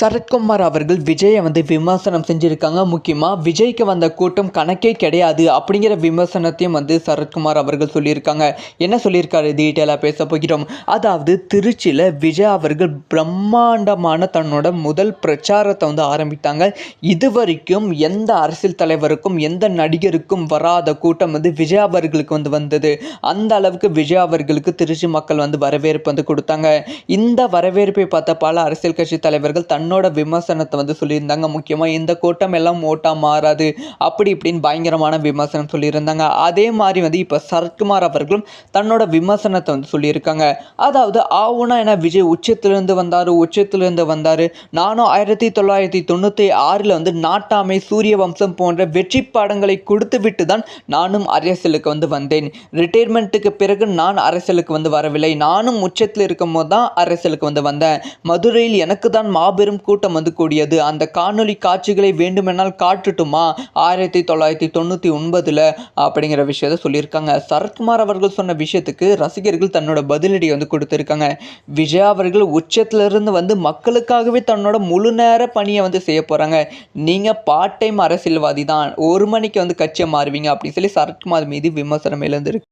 சரத்குமார் அவர்கள் விஜயை விமர்சனம் செஞ்சுருக்காங்க. முக்கியமாக விஜய்க்கு வந்த கூட்டம் கணக்கே கிடையாது அப்படிங்கிற விமர்சனத்தையும் சரத்குமார் அவர்கள் சொல்லியிருக்காங்க. என்ன சொல்லியிருக்காரு டீட்டெயிலாக பேச போகிறோம். அதாவது திருச்சியில் விஜய் அவர்கள் பிரம்மாண்டமான தன்னோட முதல் பிரச்சாரத்தை ஆரம்பித்தாங்க. இதுவரைக்கும் எந்த அரசியல் தலைவருக்கும் எந்த நடிகருக்கும் வராத கூட்டம் விஜய் அவர்களுக்கு வந்தது. அந்த அளவுக்கு விஜய் அவர்களுக்கு திருச்சி மக்கள் வரவேற்பு கொடுத்தாங்க. இந்த வரவேற்பை பார்த்த பல அரசியல் கட்சி தலைவர்கள் தன்னோட விமர்சனத்தை சொல்லியிருந்தாங்க. முக்கியமாக இந்த கூட்டம் எல்லாம் ஓட்டா மாறாது அப்படி இப்படின்னு பயங்கரமான விமர்சனம் சொல்லியிருந்தாங்க. அதே மாதிரி இப்போ சரத்குமார் அவர்களும் தன்னோட விமர்சனத்தை சொல்லியிருக்காங்க. அதாவது ஆவுனா என விஜய் உச்சத்திலிருந்து வந்தார். நானும் 1996 நாட்டாமை, சூரிய வம்சம் போன்ற வெற்றி படங்களை கொடுத்து விட்டு தான் நானும் அரசியலுக்கு வந்தேன். ரிட்டையர்மெண்ட்டுக்கு பிறகு நான் அரசியலுக்கு வரவில்லை. நானும் உச்சத்தில் இருக்கும் போது தான் அரசியலுக்கு வந்தேன். மதுரையில் எனக்கு தான் மாபெரும் கூட்டம் கூடியது. அந்த காணொலி காட்சிகளை வேண்டுமென்றால் காட்டுட்டுமா 1999 அப்படிங்கிற விஷயத்தை சொல்லியிருக்காங்க. சரத்குமார் அவர்கள் சொன்ன விஷயத்துக்கு ரசிகர்கள் தன்னோட பதிலடி கொடுத்திருக்காங்க. விஜய் அவர்கள் உச்சத்திலிருந்து மக்களுக்காகவே தன்னோட முழு நேர பணியை செய்ய போறாங்க. நீங்க பார்ட் டைம் அரசியல்வாதி தான், 1 மணிக்கு கட்சியை மாறுவீங்க அப்படின்னு சொல்லி சரத்குமார் மீது விமர்சனம் எழுந்திருக்கு.